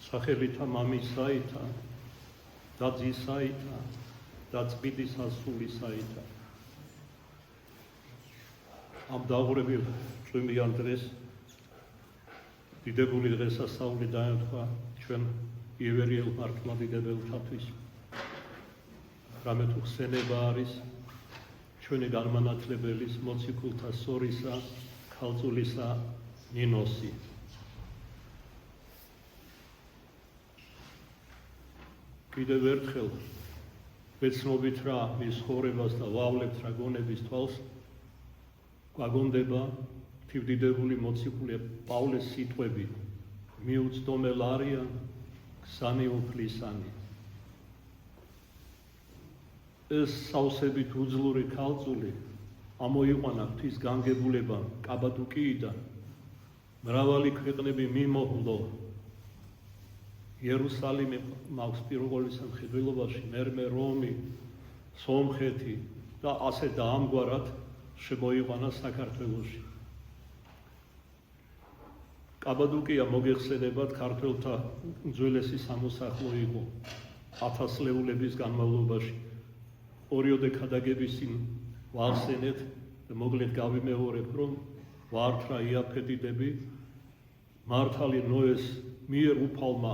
სახელითა მამისაითა და ძისაითა და წმინდისა სულისაითა. ამ დაუღრებელ წვიმიან დღეს დიდებული დღესასწაული დაემთხვა ჩვენ ივერიელ მართლმადიდებელთათვის. რამე თუ ხსენება არის ჩვენი განმანათლებელის მოციქულთა სორისა, ქალწულისა ნინოსი. კიდევ ერთხელ ვეცნობით რა მის ცხოვრებას და ვავლებთ რა გონების თვალს, გვაგონდება თვდიდებული მოციქული პავლეს სიტყვები, მიუწდომელ არიან ქსანი უფლისანი. ეს სავსებით უძლური ქალწული ამოიყვანა ღვთის განგებულებამ კაბადოკიიდან, მრავალი ქვეყნები მიმოჰლო, იერუსალიმი მაქვს პირველი სამხედველობაში, მერმე რომი, სომხეთი და ასე დაამგვარად შემოიყვანა საქართველოში. კაბადოკია მოგეხსენებათ ქართველთა უძველესი სამოსახლო იყო 1000 განმავლობაში. ორიოდე ქადაგების წინ ვახსენეთ და მოგლეთ გავიმეორებ, რომ ვართ რა იაფეთიდები მართალი ნოეს მიერ უფალმა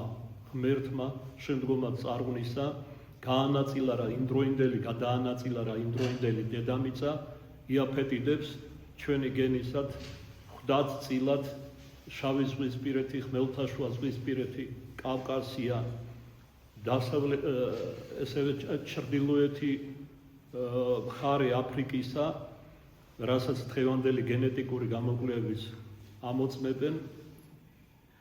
ღმერთმა შემდგომად წარღვნისა გაანაწილა რა იმდროინდელი დედამიწა იაფეთიდებს ჩვენი გენისად ხვდათ წილად შავი ზღვისპირეთი, ხმელთაშუა ზღვისპირეთი, კავკასია, ესევე ჩრდილოეთი მხარე აფრიკისა, რასაც დღევანდელი გენეტიკური გამოკვლევების ამოწმებენ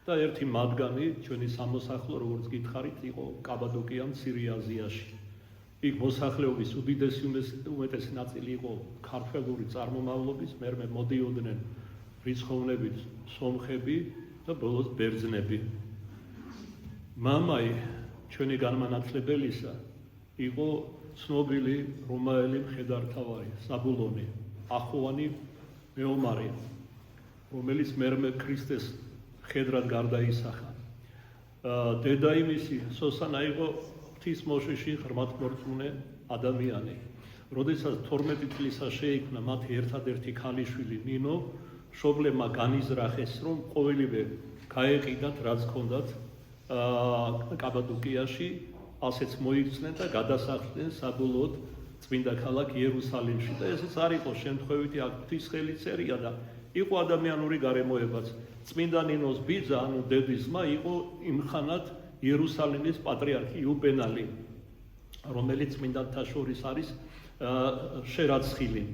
და ერთი მათგანი ჩვენი სამოსახლო, როგორც გითხარით, იყო კაბადოკია მცირე აზიაში. იქ მოსახლეობის უდიდესი უმეტესი ნაწილი იყო ქართველური წარმომავლობის, მერმე მოდიოდნენ რიცხოვნებით სომხები და ბოლოს ბერძნები. მამაი ჩვენი განმანათლებელისა იყო ცნობილი რომაელი მხედართავარი საბულონი, ახოვანი მეომარი, რომელიც მერმე ქრისტეს მხედრად გარდაისახა. დედა იმისი სოსანა იყო ღვთის მოშიში ღრმათმორწმუნე ადამიანი. როდესაც 12 წლისა შეიქმნა მათი ერთადერთი ქალიშვილი ნინო, მშობლებმა განიზრახეს, რომ ყოველივე გაეყიდათ, რაც ჰქონდათ კაბადოკიაში, ასეც მოიქცნენ და გადასახლდნენ საბოლოოდ წმინდა ქალაქ იერუსალიმში. და ესეც არ იყო შემთხვევითი ღვთის ხელიწერია და იყო ადამიანური გარემოებაც. წმინდა ნინოს ბიძა, ანუ დედის ძმა, იყო იმხანად იერუსალიმის პატრიარქი იუბენალი, რომელიც წმინდანთა შორის არის შერაცხილი.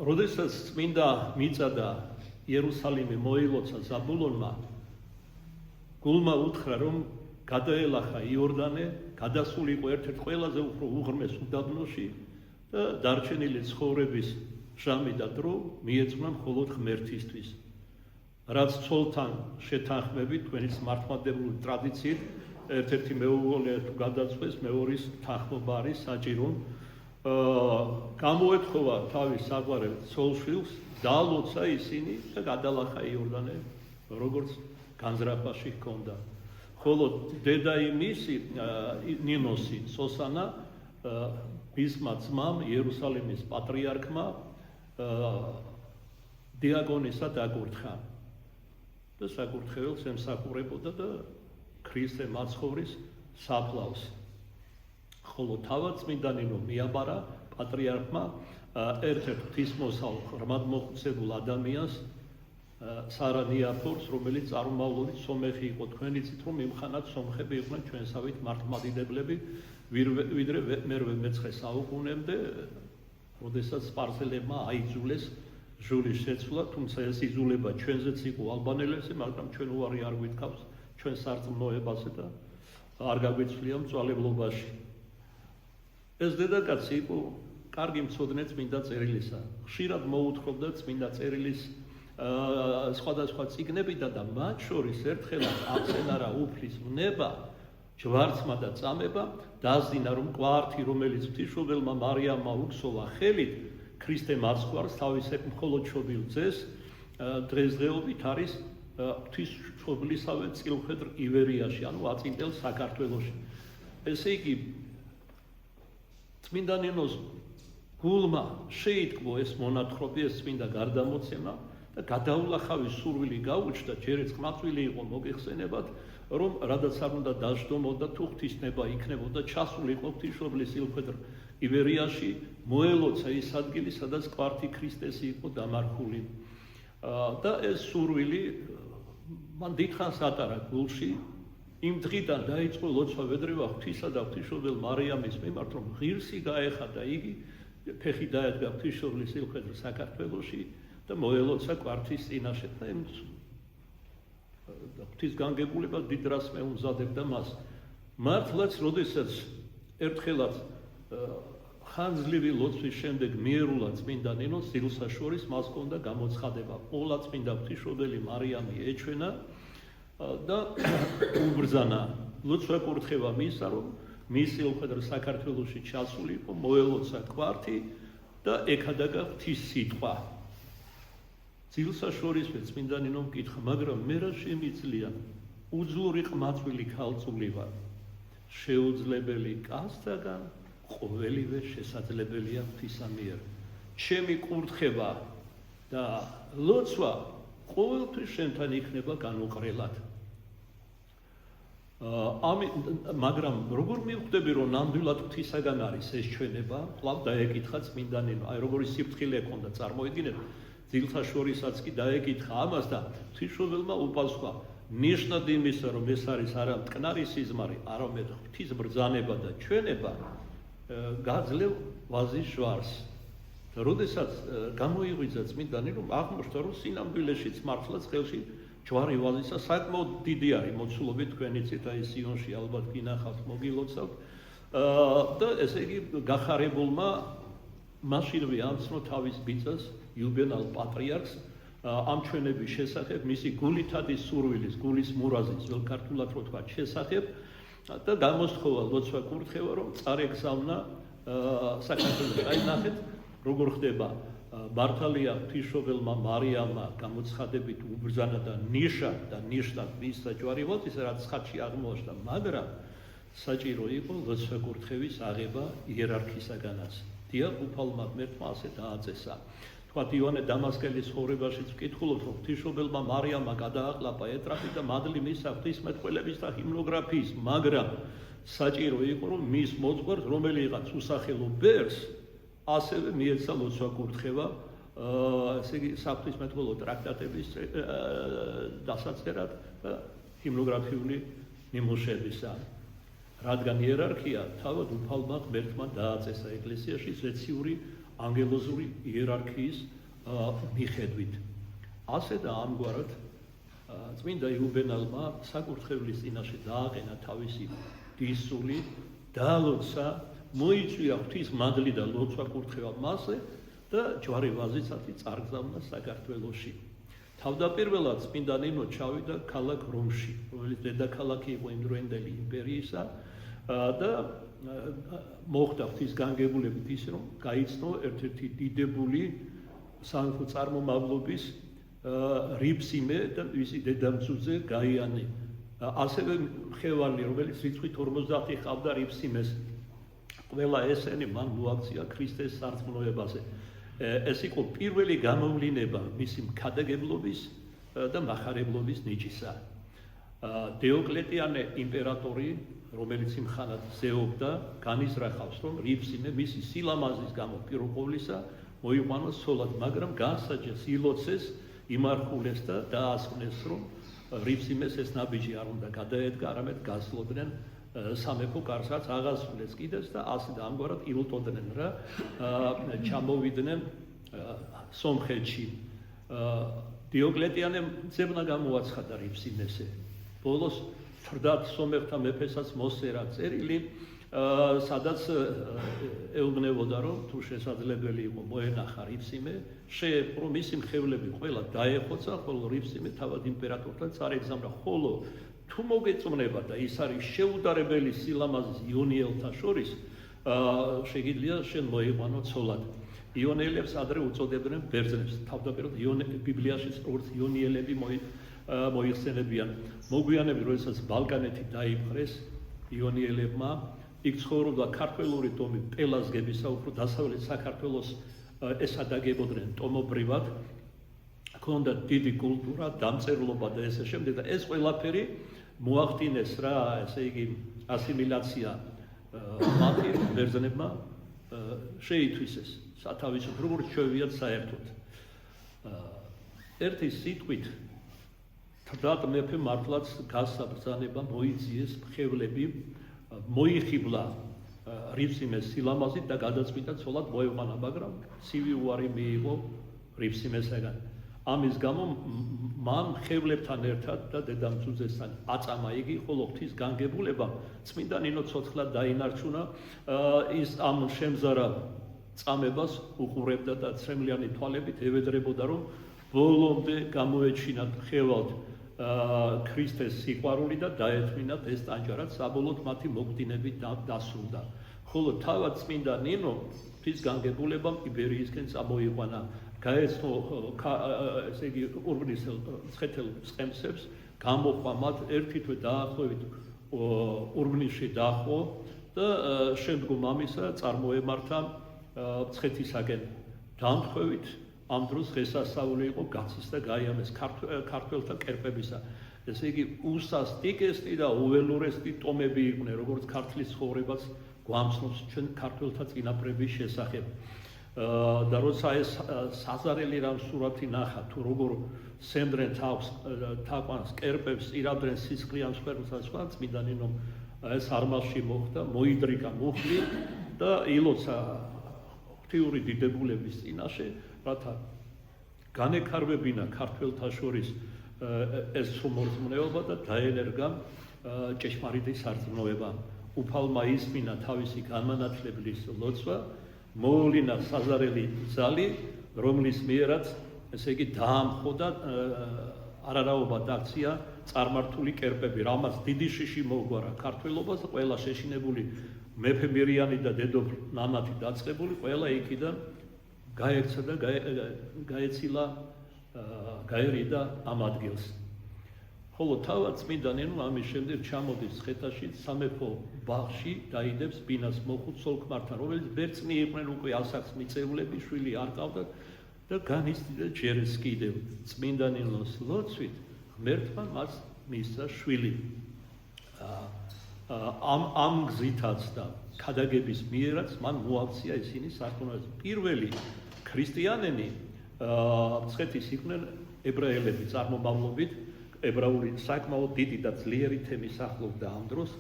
როდესაც წმინდა მიწა და იერუსალიმი მოილოცა ზაბულონმა, გულმა უთხრა, რომ გადაელახა იორდანე, გადასულიყო ერთ-ერთ ყველაზე უფრო უღრმეს უდაბნოში და დარჩენილი ცხოვრების ჟამი და დრო მიეძღვნა მხოლოდ ღმერთისთვის. რაც ცოლთან შეთანხმებით, თქვენი მართლმადიდებლური ტრადიციით, ერთ-ერთი მეუღლე თუ გადაწყვეს, მეორის თანხმობა არის საჭირო. გამოეთხოვა თავის საყვარელ ცოლ-შვილს, დაალოცა ისინი და გადალახა იორდანე, როგორც განზრახვაში ჰქონდა. ხოლო დედა იმისი ნინოსი სოსანა მისმა ძმამ იერუსალიმის პატრიარქმა დიაკონისად აკურთხა და საკურთხეველს ემსახურებოდა და ქრისტე მაცხოვრის საფლავს. ხოლო თავად წმინდა ნინო მიაბარა პატრიარქმა ერთ-ერთ ღვთისმოსალ ღრმადმოხუცებულ ადამიანს სარა ნიაფორს, რომელიც წარმომავლობით სომეხი იყო. თქვენ იცით, რომ იმხანად სომხები იყვნენ ჩვენსავით მართლმადიდებლები, ვიდრე მერვე მეცხრე საუკუნემდე, როდესაც სპარსელებმა აიძულეს ჟულის შეცვლა, თუმცა ეს იძულება ჩვენზეც იყო ალბანელებზე, მაგრამ ჩვენ უარი არ გვითქავს ჩვენ სარწმუნოებაზე და არ გაგვიცვლია მწვალებლობაში. ეს დედაკაცი იყო კარგი მცოდნე წმინდა წერილისა. ხშირად მოუთხრობდა წმინდა წერილის სხვადასხვა წიგნებიდან და მათ შორის ერთხელაც აღწერა უფლის ვნება, ჯვარცმა და წამება, დაასძინა, რომ კვართი, რომელიც ღვთისმშობელმა მარიამმა უქსოვა ხელით, ქრისტე მაცხვარს თავის მხოლოდ შობილ ძეს დღესდღეობით არის ღვთისმშობლისავე წილხვედრ ივერიაში, ანუ აწინტელ საქართველოში. ესე იგი, წმინდა ნინოს გულმა შეიტყო ეს მონათხრობი, ეს წმინდა გარდამოცემა და გადაულახავი სურვილი გაუჩნდა, ჯერაც ყმაწვილი იყო მოგეხსენებათ, რომ რადგან არ უნდა დაждდომოდა თუ ღვთისნება იქნებოდა ჩასულიყო ღვთისმშობლის წილხვედრ ივერიაში, მოელოცა ის ადგილი, სადაც კვართი ქრისტესი იყო დამარხული. და ეს სურვილი მან დიდხანს ატარა გულში, იმ დღიდან დაიწყო ლოცვა ვედრევა ღვთისა და ღვთისმშობელ მარიამის მიმართ, რომ ღირსი გაეხადა იგი, ფეხი დაედგა ღვთისმშობლის წილხვედრ საქართველოში და მოელოცა კვართის წინაშე. ღვთისგანგებულება დიდ რას მეუმზადებდა მას. მართლაც, როდესაც ერთხელაც ხანძლივი ლოცვის შემდეგ მიერულა წმინდა ნინოს ძილსაშორის, მას ჰქონდა გამოცხადება. ყოლა წმინდა ღვთისმშობელი მარიამი ეჩვენა და უბრძანა. ლოცვა კურთხევა მისცა, რომ მის წილხვედრ საქართველოში ჩასული იყო, მოელოცა კვართი და ექადაგა ღვთის სიტყვა. ძილსაშორისმე წმინდა ნინომ მკითხა, მაგრამ მე რა შემიძლია? უძლური ყმაწვილი ქალწული ვარ. შეუძლებელი კაცთაგან ყოველივე შესაძლებელია ღვთისა მიერ. ჩემი კურთხება და ლოცვა ყოველთვის შენთან იქნება განუყრელად. მაგრამ როგორ მივხვდები, რომ ნამდვილად ღვთისაგან არის ეს ჩვენება? კვლავ დაეკითხა წმინდა ნინო. აი როგორი სიფრთხილე ჰქონდა, წარმოიდგინეთ, ძილსაშორისაც კი დაეკითხა ამას და ღვთისმშობელმა უპასუხა, ნიშნად იმისა, რომ ეს არის არა მტკნარი სიზმარი, არამედ ღვთის ბრძანება და ჩვენება, გაძლევ ვაზის ჟვარს. და როდესაც გამოიღვიძა წმინდა ნინომ, აღმოჩნდა, რომ სინამდვილეშიც მართლაც ხელში ჯვარი ვაზისა საკმაოდ დიდი არის, მოცულობით თქვენ იცით, აი სიონში ალბათ გინახავთ, მოგილოცავთ. და ესე იგი გახარებულმა მაშინვე ამცნო თავის ბიძას, იუბენალ პატრიარქს, ამ ჩვენების შესახებ, მისი გულითადის სურვილის, გულის მურაზის, վել ქართულად რო თქვა, შესახებ და გამოსთხოვა ლოცვა კურთხევა, რომ წარეგზავნა საქართველოს. აი ნახეთ, როგორ ხდება მართალია ღვთისმშობელმა მარიამმა გამოცხადებით უბრძანა და ნიშნად მისცა ჯვარი ვაზისა, რაც ხატში აღმოაჩნდა, მაგრამ საჭირო იყო ლოცვა კურთხევის აღება იერარქისაგანაც. დიახ, უფალმა ღმერთმა ასე დააწესა. თქვათ, ივანე დამასკელის ცხოვრებაშიც ვკითხულობთ, რომ ღვთისმშობელმა მარიამმა გადააყლაპა ეტრაფი და მადლი მისცა ღვთისმეტყველების და ჰიმნოგრაფიის, მაგრამ საჭირო იყო, რომ მის მოძღვარს, რომელიღაც უსახელო ბერს, ასევე მიეცა ლოცვა კურთხევა, ესე იგი საღვთისმეტყველო ტრაქტატების დასაწერად და ჰიმნოგრაფიული ნიმუშებისა. რადგან იერარქია თავად უფალმა ღმერთმა დააწესა ეკლესიაში ზეციური ანგელოზური იერარქიის მიხედვით. ასე და ამგვარად წმინდა იუბენალმა საკურთხევლის წინაშე დააყენა თავისი დისული, დაალოცა, მოიწვია ღვთის მადლი და ლოცვა კურთხევა მასზე და ჯვარი ვაზიცათი წარგზავნა საქართველოში. თავდაპირველად წმინდა ნინო ჩავიდა ქალაქ რომში, რომელიც დედაქალაქი იყო იმდროინდელი იმპერიისა და მოხდა ღვთის განგებულებით ის, რომ გაიცნო ერთ-ერთი დიდებული სამეფო წარმომავლობის რიფსიმე და მისი დედამწუძე გაიანე. ასევე მხევალი, რომელიც რიცხვით 50 ჰყავდა რიფსიმეს, ყველა ესენი მან მოაქცია ქრისტეს სარწმუნოებაზე. ეს იყო პირველი გამოვლინება მისი მქადაგებლობის და მახარებლობის ნიჭისა. დიოკლეტიანე იმპერატორი, რომელიც იმხანად ზეობდა, განიზრახავს, რომ რიფსიმე მისი სილამაზის გამო პირველ ყოვლისა მოიყვანოს ცოლად, მაგრამ განსაჯეს, ილოცეს, იმარხულეს და დაასხნეს, რომ რიფსიმეს ეს ნაბიჯი არ უნდა გადაედგა, არამედ გასლოდნენ სამეფო კარს, რაც აღასრულეს კიდეც და ასე და ამგვარად ილტოდნენ რა, ჩამოვიდნენ სომხეთში. დიოკლეტიანემ ძებნა გამოაცხადა რიფსიმესზე. ბოლოს თრდათ სომეხთა მეფესაც მოსწერა წერილი, სადაც ეუბნებოდა, რომ თუ შესაძლებელი იყო მოენახა რიფსიმე, შეეპყრო მისი მხევლები ყველა დაეხოცა, ხოლო რიფსიმე თავად იმპერატორთან წარეგზავნა, ხოლო თუ მოგეწონება და ის არის შეუდარებელი სილამაზის იონიელთა შორის, შეგიძლია შენ მოიყვანო ცოლად. იონიელებს ადრე უწოდებდნენ ბერძნებს, თავდაპირველად ბიბლიაში როგორც იონიელები მოიხსენებიან. მოგვიანებით, როდესაც ბალკანეთი დაიპყრეს იონიელებმა, იქ ცხოვრობდა ქართველური ტომი პელაზგებისა, უფრო დასავლეთ საქართველოს ესადაგებოდნენ ტომობრივად, ჰქონდა დიდი კულტურა, დამწერლობა და ესე შემდეგ და ეს ყველაფერი მოახდინეს რა, ესე იგი ასიმილაცია მათი ბერძნებმა შეითვისეს სათავისუფლოდ, როგორც ჩვევიათ საერთოდ. ერთი სიტყვით თრდატ მეფე მართლაც გასაბრძანება მოიძიეს მხევლები, მოიხიბლა რიფსიმეს სილამაზით და გადაწყვიტა ცოლად მოეყვანა, მაგრამ ცივი უარი მიიღო რიფსიმესაგან. ამის გამო მან მხევლებთან ერთად და დედამწუძესთან აწამა იგი, ხოლო ღვთის განგებულებამ წმინდა ნინო ცოცხლად დაინარჩუნა, ის ამ შემზარა წამებას უყურებდა და ცრემლიანი თვალებით ევედრებოდა, რომ ბოლომდე გამოეჩინათ მხევად ქრისტეს სიყვარული და დაეთმინათ ეს ტანჯარაც, საბოლოოდ მათი მოგვდინებით დასრულდა. ხოლო თავად წმინდა ნინო ღვთის განგებულებამ იბერიისკენ წამოიყვანა, გაეცნო ესე იგი ურბნისელ ცხეთელ წყემსებს, გამოყვა მათ, ერთი თვე დაახლოებით ურბნისში დაჰყო და შემდგომ ამისა წარმოემართა მცხეთისაკენ. დამთხვევით ამ დროს დღესასწაული იყო გაცის და გაიამეს ქართველთა კერპებისა. ესე იგი უსასტიკესტი და უველურესტი ტომები იყვნენ, როგორც ქართლის ცხოვრებას გვამცნობს ჩვენ ქართველთა წინაპრების შესახებ. და როცა ეს საზარელი რამ სურათი ნახა, თუ როგორ სემდრენ თაყვანს, კერპებს, ირაბდნენ სისხლიან მსხვერპლს და სხვა, წმინდა ნინომ ეს არმალში მოხდა, მოიდრიკა მუხლი და ილოცა ღვთიური დიდებულების წინაშე, რათა განექარვებინა ქართველთა შორის ეს სრომორწმუნეობა და დაენერგა ჭეშმარიტი სარწმუნოება. უფალმა ისმინა თავისი განმანათლებლის ლოცვა, მოულინა საზარელი ძალი, რომლის მიერაც ესე იგი დაამხო და არარაობა დაქცია წარმართული კერპები, რამაც დიდი შიში მოუგვარა ქართველობას, ყველა შეშინებული მეფე მირიანი და დედოფლ ნანათი დაწყებული, ყველა იქიდან გაექცა და გაეცილა, გაერიდა ამ ადგილს. ხოლო თავად წმინდა ნინო ამის შემდეგ ჩამოდის ცხეთაში, სამეფო ბაღში დაიდებს ბინას მოხუც სოლქმართან, რომელიც ბერწნი იყვნენ უკვე ასაკს მიწეულები, შვილი არ ყავდათ და განიცდიდა ჯერეს კიდევ წმინდა ნინოს ლოცვით ღმერთმა მას მისცა შვილი. ამ გზითაც და ქადაგების მიერაც მან მოაქცია ისინი სარწმუნოებას. პირველი ქრისტიანები მცხეთის იყვნენ ებრაელები წარმომავლობით, ებრაული საკმაოდ დიდი და ძლიერი თემი სახლობდა ამ დროს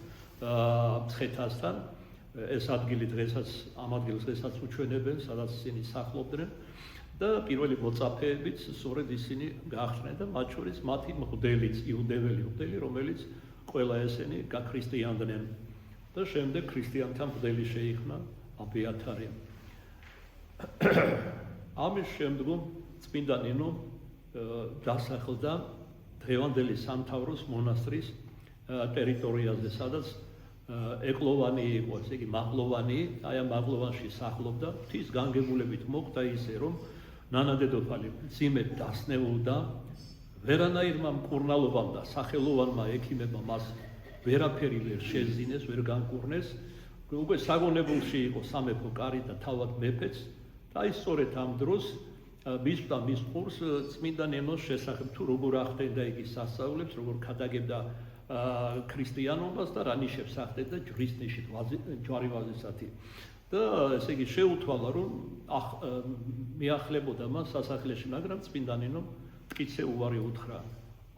მცხეთასთან. ეს ადგილი დღესაც, ამ ადგილს დღესაც უჩვენებენ, სადაც ისინი სახლობდნენ და პირველი მოწაფეებიც სწორედ ისინი გახდნენ და მათ შორის მათი მღვდელიც, იუდეველი მღვდელი, რომელიც ყველა ესენი გაქრისტიანდნენ და შემდეგ ქრისტიანთა მღვდელი შეიქმნა აბიათარი. ამის შემდგომ წმინდა ნინო დასახლდა დღევანდელი სამთავროს მონასტრის ტერიტორიაზე, სადაც ეკლოვანი იყო, ესე იგი მაღლოვანი, აი ამ მაღლოვანში სახლობდა. ღვთის განგებულებით მოხდა ისე, რომ ნანა დედოფალი მძიმედ დასნეულდა, ვერანაირმა მკურნალობამ და სახელოვანმა ექიმებმა მას ვერაფერი ვერ შეზინეს, ვერ განკურნეს. უკვე საგონებულში იყო სამეფო კარი და თავად მეფეც და აი სწორედ ამ დროს მისვდა მის ყურს წმინდა ნინოს შესახებ, თუ როგორ ახდენდა იგი სასწაულებს, როგორ ქადაგებდა ქრისტიანობას და რა ნიშებს ახდენდა ჯვრის ნიშით, ჯვარი ვაზისათი. და ესე იგი შეუთვალა, რომ მიახლებოდა მას სასახლეში, მაგრამ წმინდა ნინომ მტკიცე უარი უთხრა.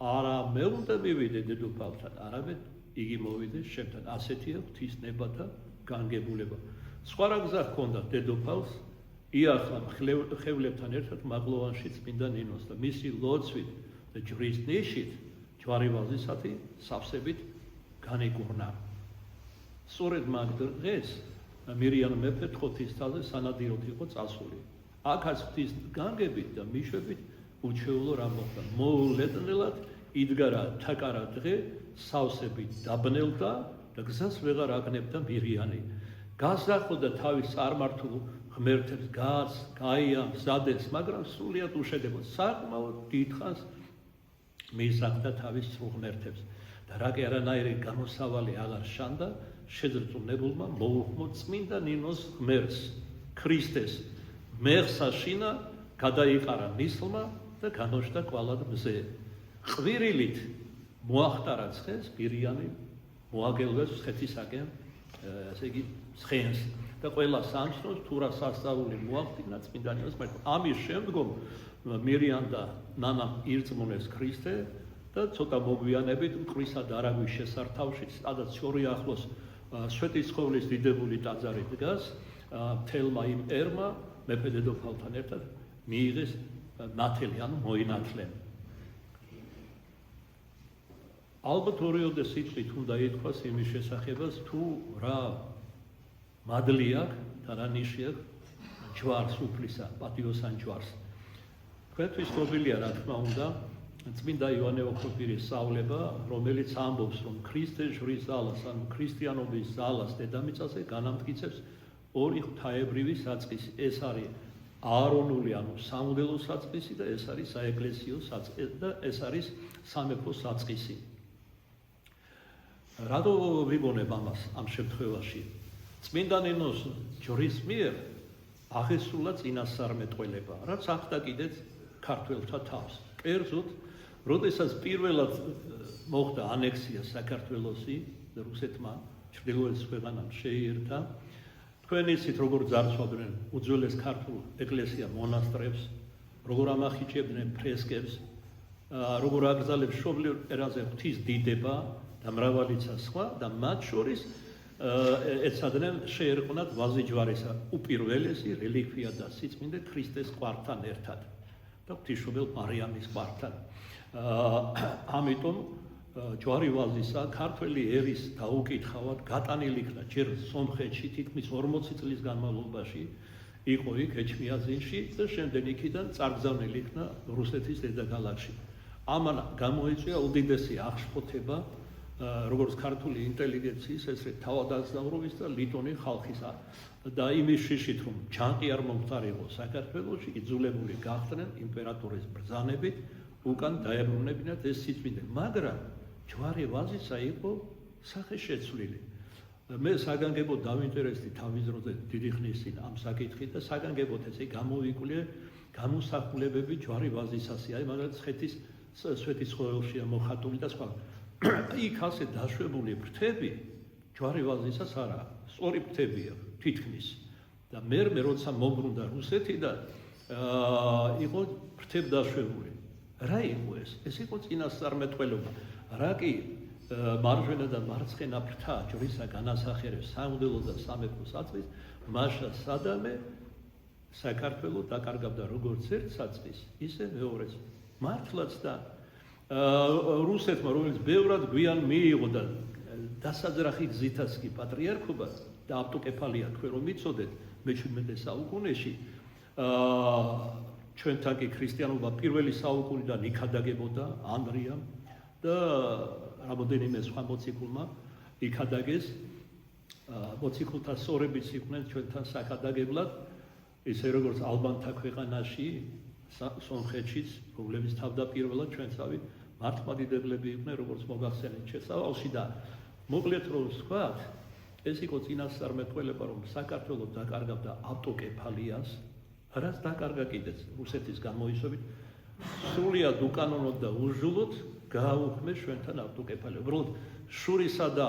არა მე უნდა მივიდე დედოფალთან, არამედ იგი მოვიდეს შემთან. ასეთია ღვთის ნება და განგებულება. სხვა რა გზა ჰქონდა დედოფალს იახლა ხევლებთან ერთად მაღლოვანში წმინდა ნინოს და მისი ლოცვით და ჯვრის ნიშით, ჯვარი ვაზისათი სავსებით განეკურნა. სწორედ მაგ დღეს მირიან მეფე თხოთისთავზე სანადიროდ იყო წასული. აქაც ღვთის განგებით და მიშვებით უჩვეულო რა მოხდა. მოულოდნელად იდგარა თაკარა დღე, სავსებით დაბნელდა და გზას ვეღარ აგნებდა მირიანი. გასახლდა თავის წარმართულ ღმერთებს, გაიამს, ზადეს, მაგრამ სრულიად უშედეგო. საკმაოდ დიდხანს მიისახდა თავის სრულ ღმერთებს და რა კი არანაირი გამოსავალი აღარ შანდა შეძრწუნებულმა მოუხმო წმინდა ნინოს ღმერთს ქრისტეს მეხსაშინა გადაიყარა ნისლმა და განოშდა კვალად მზე ყვირილით მოახტარა ცხენს პირიანი მოაგელვეს ცხეთისაკენ ასე იგი ცხენს და ყველა სამსნოს თუ რა სასწაული მოახდინა წმინდა ნინოს ღმერთმა ამის შემდგომ მირიან და ნანამ ირწმუნეს ქრისტე და ცოტა მოგვიანებით მტკვრისა და არავის შესართავში სადაც შორი ახლოს სვეტიცხოვლის დიდებული ტაძარი დგას მთელმა იმ ერმა მეფე დედოფალთან ერთად მიიღეს ნათელი ანუ მოინათლენ ალბათ ორიოდე სიტყვით უნდა ითქვას იმის შესახებას თუ რა მადლი აქვს და რა ნიში აქვს ჯვარს უფლისა პატიოსან ჯვარს თქვენთვის ცნობილია რა თქმა უნდა წმინდა იოანე ოქროპირის სწავლება რომელიც ამბობს რომ ქრისტეს ჟვრის ზალას ანუ ქრისტიანობის ზალას დედამიწაზე განამტკიცებს ორი ღვთაებრივი საწყისი ეს არის აარონული ანუ სამუდელო საწყისი და ეს არის საეკლესიო საწყისი და ეს არის სამეფო საწყისი რადო ვიგონებ ამას ამ შემთხვევაში წმინდა ნინოს ჯვრის მიერ აღესრულა წინასწარმეტყველება რაც ახდა კიდეც ქართველთა თავს კერძოდ როდესაც პირველად მოხდა ანექსია საქართველოსი რუსეთმა ჩრდილოეთის ქვეყანამ შეიერთა თქვენ იცით როგორ ძარცვავდნენ უძველეს ქართულ ეკლესია მონასტრებს როგორ ამახიჭებდნენ ფრესკებს როგორ აკრძალებს მშობლიურ ერაზე ღვთის დიდება და მრავალიცა სხვა და მათ შორის ეცადნენ შეერყვნათ ვაზი ჯვარისა უპირველესი რელიკვია და სიწმინდე ქრისტეს ყვართან ერთად და ღვთისმშობელ მარიამის ყვართან ამიტომ ჯვარი ვაზისა ქართველი ერის დაუკითხავად გატანილი იქნა ჯერ სომხეთში თითქმის 40 წლის განმავლობაში იყო იქ ეჩმიაძინში და შემდეგ იქიდან წარგზავნილი იქნა რუსეთის დედაქალაქში ამან გამოიწვია უდიდესი აღშფოთება როგორც ქართული ინტელიგენციის ესრე თავადაზნაურობის და ლიტონი ხალხისა და იმის შიშით რომ ჯანყი არ მომხდარიყო საქართველოში იძულებული გახდნენ იმპერატორის ბრძანებით უკან დაებრუნებინათ ეს სიწმინდე მაგრამ ჯვარი ვაზისა იყო სახე შეცვლილი მე საგანგებოდ დავინტერესდი თავის დროზე დიდი ხნის წინ ამ საკითხით და საგანგებოდ ესე გამოვიკვლიე გამოსახულებები ჯვარი ვაზისასი აი მაგალითად ცხეთის სვეტიცხოველშია მოხატული და სხვა იქ ასე დაშვებული ფრთები ჯვარი ვაზისას არა სწორი ფრთებია თითქმის და მე როცა მომბრუნდა რუსეთიდან იყო ფრთები დაშვებული რა იყო ეს იყო წინასწარმეტყველება რა კი მარჯვენა და მარცხენა ფრთა ჯვრისა განასახიერებს სამუდელო და სამეფო საწყის მაშა სადამე საქართველოს დაკარგავდა როგორც ერთ საწყის ისე მეორეს მართლაც და რუსეთმა რომელიც ბევრად გვიან მიიღო და დასაძრახი გზითაც კი პატრიარქობა და ავტოკეფალია თქვენ რომ იცოდეთ მე-17 საუკუნეში ჩვენთან კი ქრისტიანობა პირველი საუკუნიდან იქადაგებოდა ანდრიამ და რამოდენიმე სხვა მოციქულმა იქადაგეს მოციქულთა სწორებიც იყვნენ ჩვენთან საქადაგებლად ისე როგორც ალბანთა ქვეყანაში სომხეთშიც რომლებიც თავდაპირველად ჩვენსავი მართლმადიდებლები იყვნენ როგორც მოგახსენეთ შესავალში და მოკლედ რომ ვთქვათ ეს იყო წინასწარმეტყველება რომ საქართველოს დაკარგავდა ავტოკეფალიას რაც დაკარგა კიდეც რუსეთის გამოისობით სრულიად უკანონოდ და ужულოდ გააუქმეს ჩვენთან ავტოკეფალია უბრალოდ შურისა და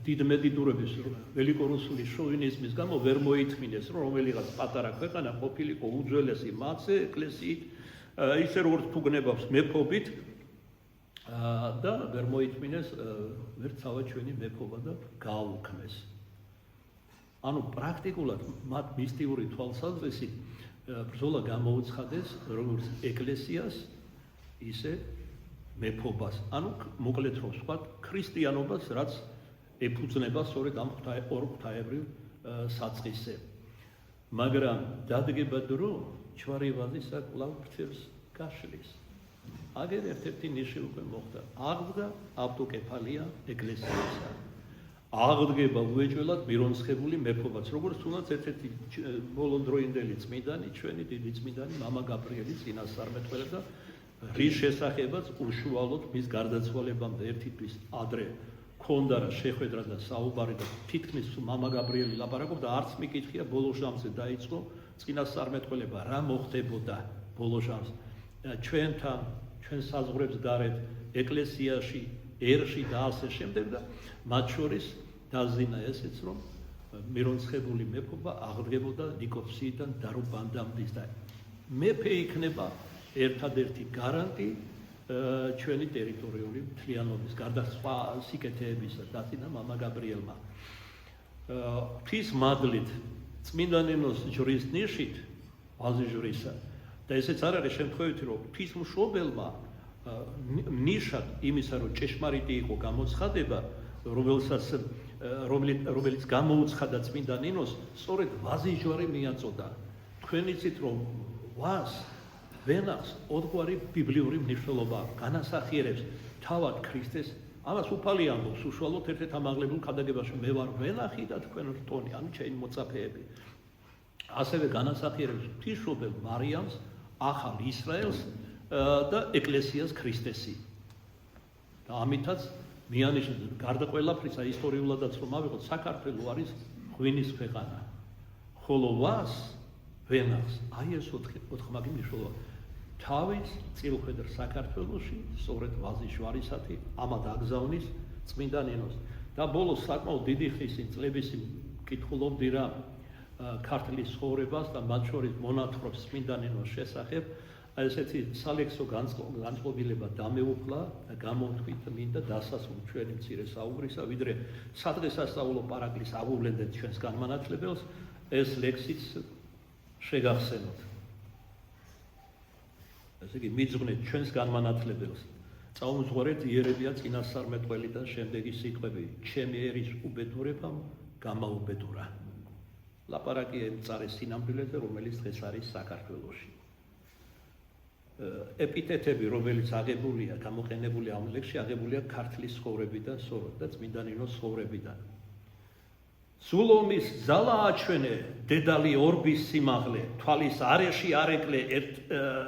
დიდმედიდურების ველიკორუსული შოვინიზმის გამო ვერ მოითმინეს რომ რომელიღაც პატარა ქვეყანა ყოფილიყო უძველესი მათზე ეკლესიით ისე როგორც თუგნებავს მეფობით და ვერ მოითმინეს ვერცავა ჩვენი მეფობა და გააუქმეს ანუ პრაქტიკულად მათ მისტიური თვალსაზრისით ბრძოლა გამოუცხადეს როგორც ეკლესიას ისე მეფობას ანუ მოკლედ რომ ვთქვათ ქრისტიანობას რაც ეფუძნება სწორედ ამ ორ ღვთაებრივ საწყისზე მაგრამ დადგება დრო ჯვარი ვაზისა კვლავ ფრთებს გაშლის აგერ ერთ-ერთი ნიში უკვე მოხდა აღდგა ავტოკეფალია ეკლესიისა აღდგება უეჭველად მირონცხებული მეფობაც როგორც თუნდაც ერთ-ერთი ბოლოდროინდელი წმინდანი ჩვენი დიდი წმინდანი მამა გაბრიელი წინასწარმეტყველება რის შესახებაც უშუალოდ მის გარდაცვალებამდე ერთი თვის ადრე ქონდა რა შეხვედრა და საუბარი და თითქმის მამა გაბრიელი ლაპარაკობდა, არც მიკითხია ბოლო ჟამზე დაიწყო წინასწარმეტყველება რა მოხდებოდა ბოლო ჟამს ჩვენთან, ჩვენ საზღვრებს გარეთ, ეკლესიაში, ერში და ასე შემდეგ და მათ შორის დაზინა ესეც რომ მირონცხებული მეფობა აღდგებოდა ნიკოფსიიდან დარუბანდამდის და მეფე იქნება ერთადერთი გარანტი ჩვენი ტერიტორიული მთლიანობის გარდა სხვა სიკეთეებისა დაწინა მამა გაბრიელმა ღვთის მადლით წმინდა ნინოს ჯვრის ნიშით ვაზი ჯვრისა და ესეც არ არის შემთხვევითი რომ ღვთის მშობელმა ნიშად იმისა რომ ჭეშმარიტი იყო გამოცხადება რომელიც გამოუცხადა წმინდა ნინოს სწორედ ვაზი ჯვარი მიაწოდა თქვენ იცით რომ ვას ვენახს ოდგვარი ბიბლიური მნიშვნელობა განასახიერებს თავად ქრისტეს ამას უფალი ამბობს უშუალოდ ერთ-ერთ ამაღლებულ ქადაგებაში მე ვარ ვენახი და თქვენ რტონი ანუ ჩემი მოწაფეები ასევე განასახიერებს ღვთისმშობელ მარიამს ახალ ისრაელს და ეკლესიას ქრისტესი და ამითაც მიანიშნებს გარდა ყველაფრისა ისტორიულადაც რომ ავიღოთ საქართველო არის ღვინის ქვეყანა ხოლო ვას ვენახს აი ეს ოთხმაგი მნიშვნელობა თავის წილხვედრ საქართველოში სწორედ ვაზი ჯვარისათი ამად აგზავნის წმინდა ნინოს და ბოლოს საკმაოდ დიდი ხის წლების კითხულობდი რა ქართლის ცხოვრებას და მათ შორის მონათხრობს წმინდა ნინოს შესახებ ესეთი სალექსო განწყობილება დამეუფლა და გამოთქვით მინდა დასასრულ ჩვენი მცირე საუბრისა ვიდრე სადღესასწაულო პარაკლის აღუვლენდეთ ჩვენს განმანათლებელს ეს ლექსიც შეგახსენოთ ესე იგი მიძღვნეთ ჩვენს განმანათლებელს წაუმძღვარეთ იერებია წინასწარმეტყველი და შემდეგი სიტყვები ჩემი ერის უბედურებამ გამაუბედურა ლაპარაკი ემწარე სინამდვილეზე რომელიც დღეს არის საქართველოში ეპიტეტები რომელიც აღებულია გამოყენებული ამ ლექსში აღებულია ქართლის ცხოვრებიდან სწორად და წმინდა ნინოს ცხოვრებიდან სულომის ზალა აჩვენე დედალი ორბის სიმაღლე თვალის არეში არეკლე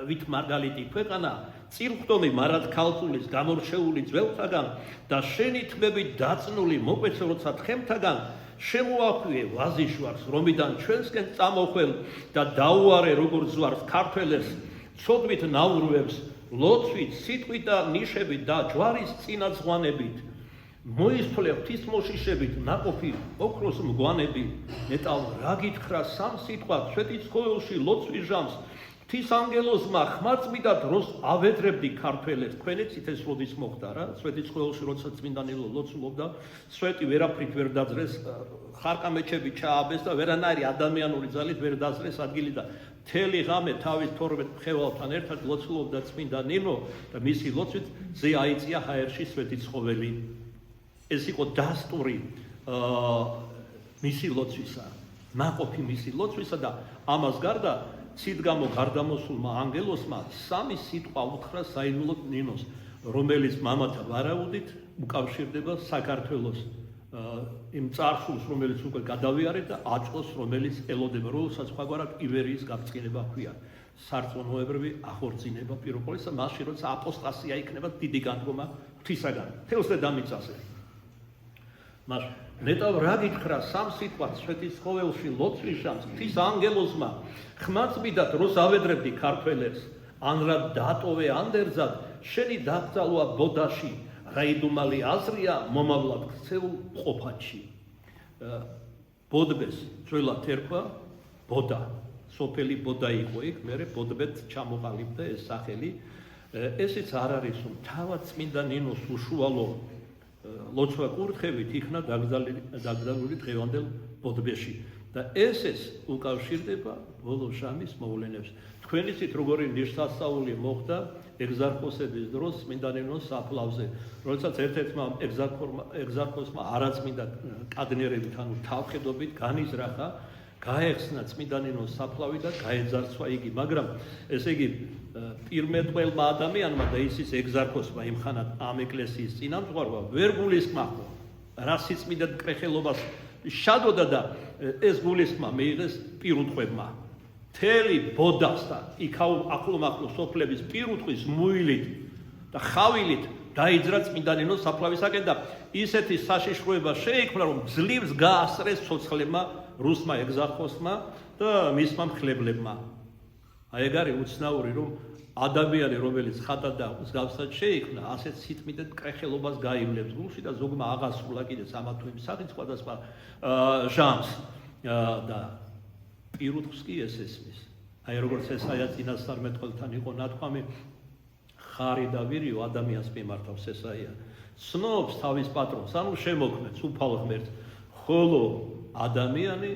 ვით მარგალიტი ქვეყანა წილხვდომი მარად ქალწულის გამორჩეული ძველთაგან და შენი თმები დაწნული მოკვეცე როცა თხემთაგან შემოაქვიე ვაზიშვარს რომიდან ჩვენსკენ წამოხვალ და დაუარე როგორც ზვარს ქართველებს ცოდვით ნაურვებს ლოცვით სიტყვით და ნიშებით და ჯვარის წინაძღვანებით მოისწოლე ღვთის მოშიშებით ნაყოფი ოქროს მგვანები ნეტავ რა გითხრა სამ სიტყვად სვეტის ყოველში ლოცვის ჟამს ღვთის ანგელოზმა ხმაწმიდა დროს ავედრებდი ქართველებს თქვენიც ეს როდის მოხდა რა სვეტის ყოველში როცა წმინდა ნინო ლოცულობდა სვეტი ვერაფრით ვერ დაძრეს ხარკამეჩები ჩააბეს და ვერანაირი ადამიანური ძალით ვერ დაძრეს ადგილი და მთელი ღამე თავის 12 მხევალთან ერთად ლოცულობდა წმინდა ნინო და მისი ლოცვით ზე აიწია ჰაერში სვეტის ყოველი ეს იყო დასტური მისი ლოცვისა ნაყოფი მისი ლოცვისა და ამას გარდა ცით-გამო გარდამოსულმა ანგელოსმა სამი სიტყვა უთხრა საიდუმლოდ ნინოს რომელიც მამათა ვარაუდით უკავშირდება საქართველოს იმ წარსულს რომელიც უკვე გადავიარეთ და აწყოს რომელიც ელოდება რომელსაც სხვაგვარად ივერიის გაბწყინება ჰქვია სარწმუნოებრივი ახორციელება პირობისა მასში როცა აპოსტასია იქნება დიდი განდგომა ღვთისაგან თელს დედამიწაზე მას ნეტავ რა გითხრა სამ სიტყვად სვეტის ყოველში ლოცვის ჟამს ღვთის ანგელოზმა ხმაწმიდა დროს ავედრებდი ქართველებს ან რა დატოვე ანდერძად შენი დაკრძალვა ბოდაში რაიდუმალი აზრია მომავლად ქცეულ ყოფაჩი ბოდბეს ძველად ერქვა ბოდა სოფელი ბოდა იყო იქ მერე ბოდბეთ ჩამოყალიბდა ეს სახელი ესეც არ არის რომ თავად წმინდა ნინოს უშუალო ლოცვა კურთხევით იქნა დაკრძალული დღევანდელ ბოდბეში და ესეც უკავშირდება ბოლო ჟამის მოვლენებს თქვენ იცით როგორი ნიშსასწაული მოხდა ეგზარქოსების დროს წმინდა ნინოს საფლავზე როდესაც ერთ-ერთმა ეგზარქოსმა არაწმინდა კადნერებით ანუ თავხედობით განიზრახა გაეხსნა წმინდა ნინოს საფლავი და გაეძარცვა იგი მაგრამ ესე იგი პირმეტყველმა ადამიანმა და ისიც ეგზარქოსმა იმხანად ამ ეკლესიის წინამძღვარმა ვერ გულისხმაო რა სიწმინდად კრეხელობას შადოდა და ეს გულისხმა მიიღეს პირუტყვებმა მთელი ბოდას და ახლო-ახლო სოფლების პირუტყვის მუილით და ხავილით დაიძრა წმინდა ნინოს საფლავისაკენ და ისეთი საშიშროება შეიქმნა, რომ ძლივს გაასწრეს ცოცხლებმა, რუსმა ეგზარხოსმა და მისმა მხლებლებმა. აი ეგ არის უცნაური, რომ ადამიანი, რომელიც ხატად და მსგავსად შეიქმნა, ასეთ სიტყვით კრეხელობას გაივლებს გულში და ზოგმა აღასრულა კიდეც ამა თუ იმ სახით სხვადასხვა ჟამს და პირუტყვს კი ეს ესმის. აი როგორც ესაია წინასწარმეტყველთან იყო ნათქვამი, ხარი და ვირიო ადამიანს მიმართავს ესაია. ცნობს თავის პატრონს, ანუ შემოქმნებს უფალ ღმერთს, ხოლო ადამიანი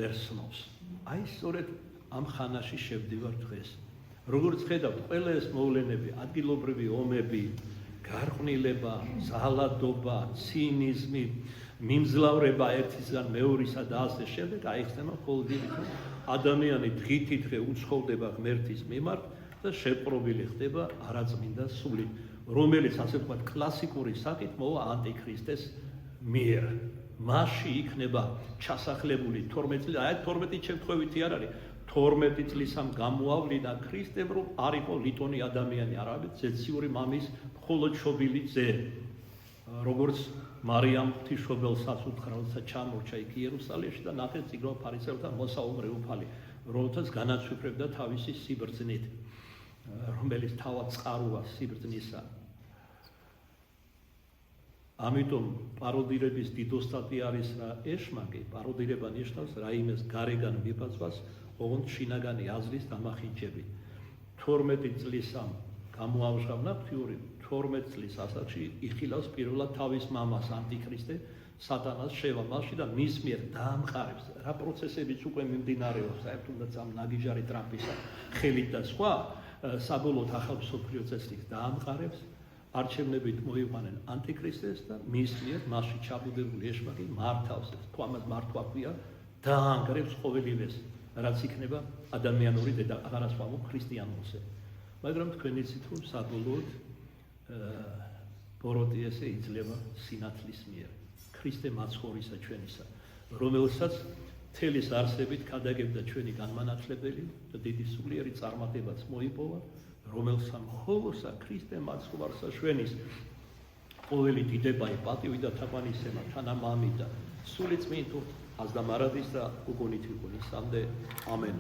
ვერ ცნობს. აი სწორედ ამ ხანაში შევდივარ დღეს. როგორც ხედავთ, ყველა ეს მოვლენები, ადგილობრივი ომები, გარყვნილება, ზალადობა, ცინიზმი, მიმძლავრება ერთისგან მეორისა და ასე შემდეგ, აიხსნება მხოლოდ იმით, რომ ადამიანი დღითიდღე უცხოვდება ღმერთის მიმართ და შეპყრობილი ხდება არაწმინდა სულით, რომელიც ასე ვთქვათ კლასიკური სახით მოვა ანტიქრისტეს მიერ. მასში იქნება ჩასახლებული 12 წელი, აი 12 შემთხვევითი არ არის. 12 წლის ამ გამოავლინა ქრისტემ, რომ არ იყო ლიტონი ადამიანი, არამედ ზეციური მამის მხოლოდ შობილი ძე. როგორც მარიამ ღვთისმშობელსაც უთხრა, როცა ჩამორჩა იქ იერუსალიმში და ნახეთ წიგნო ფარისევლთან მოსაუბრე უფალი, რომელთაც განაცვიფრებდა თავისი სიბრძნით, რომელიც თავად წყაროა სიბრძნისა. ამიტომ პაროდირების დიდოსტატი არის რა ეშმაკი, პაროდირება ნიშნავს რაიმეს გარეგან მიბაძვას, ოღონდ შინაგანი აზრის დამახინჯებით. 12 წლის ამ გამოამჟღავნა ღვთიური 12 წლის ასაკში იხილავს პირველად თავის მამას ანტიქრისტე სატანას შევა მასში და მის მიერ დაამყარებს რა პროცესებიც უკვე მიმდინარეობს, თუნდაც ამ ნაგიჟარი ტრამპისა ხელით და სხვა საბოლოოდ ახალ მსოფლიო წესრიგს დაამყარებს, არჩევნებით მოიყვანენ ანტიქრისტეს და მის მიერ მასში ჩაბუდებული ეშმაკი მართავს, თუ ამას მართვა ქვია, დაანგრევს ყოველივეს, რაც იქნება ადამიანური და აღარას ვამო ქრისტიანულზე. მაგრამ თქვენ იცით, რომ საბოლოოდ ბოროტი ესე იძლევა სინათლის მიერ, ქრისტე მაცხოვრისა ჩვენისა, რომელსაც მთელის არსებით ქადაგებდა ჩვენი განმანათლებელი და დიდი სულიერი წარმატებაც მოიპოვა, რომელსა მხოლოსა ქრისტე მაცხოვარსა შვენის ყოველი დიდება, პატივი და თაყვანისცემა თანამამი და სული წმინდო აზდამარადის და უგონით ვიყო ისამდე ამენ.